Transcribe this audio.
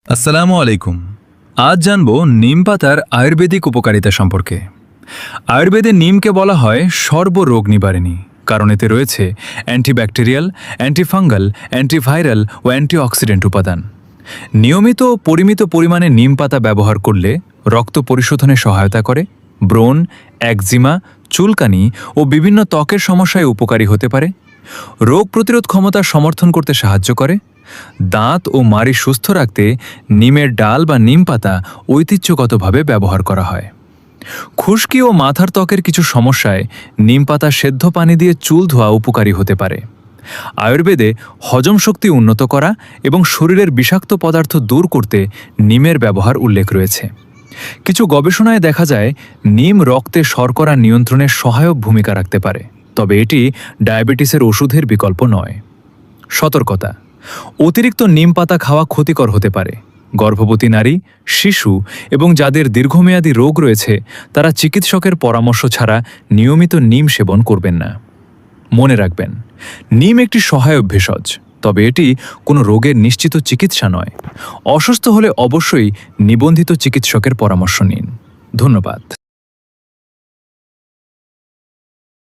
আসসালামু আলাইকুম। আজ জানব নিম পাতার আয়ুর্বেদিক উপকারিতা সম্পর্কে। আয়ুর্বেদে নিমকে বলা হয় সর্বরোগ নিবারিণী, কারণ এতে রয়েছে অ্যান্টিব্যাকটেরিয়াল, অ্যান্টিফাঙ্গাল, অ্যান্টিভাইরাল ও অ্যান্টিঅক্সিডেন্ট উপাদান। নিয়মিত ও পরিমিত পরিমাণে নিম পাতা ব্যবহার করলে রক্ত পরিশোধনে সহায়তা করে, ব্রণ, একজিমা, চুলকানি ও বিভিন্ন ত্বকের সমস্যায় উপকারী হতে পারে, রোগ প্রতিরোধ ক্ষমতা সমর্থন করতে সাহায্য করে, দাঁত ও মাড়ি সুস্থ রাখতে নিমের ডাল বা নিম পাতা ঐতিহ্যগতভাবে ব্যবহার করা হয়। খুশকি ও মাথার ত্বকের কিছু সমস্যায় নিম পাতা সেদ্ধ পানি দিয়ে চুল ধোয়া উপকারী হতে পারে। আয়ুর্বেদে হজম শক্তি উন্নত করা এবং শরীরের বিষাক্ত পদার্থ দূর করতে নিমের ব্যবহার উল্লেখ রয়েছে। কিছু গবেষণায় দেখা যায় নিম রক্তে শর্করা নিয়ন্ত্রণে সহায়ক ভূমিকা রাখতে পারে, তবে এটি ডায়াবেটিসের ওষুধের বিকল্প নয়। সতর্কতা: অতিরিক্ত নিম পাতা খাওয়া ক্ষতিকর হতে পারে। গর্ভবতী নারী, শিশু এবং যাদের দীর্ঘমেয়াদী রোগ রয়েছে তারা চিকিৎসকের পরামর্শ ছাড়া নিয়মিত নিম সেবন করবেন না। মনে রাখবেন, নিম একটি সহায়ক ভেষজ, তবে এটি কোনো রোগের নিশ্চিত চিকিৎসা নয়। অসুস্থ হলে অবশ্যই নিবন্ধিত চিকিৎসকের পরামর্শ নিন। ধন্যবাদ।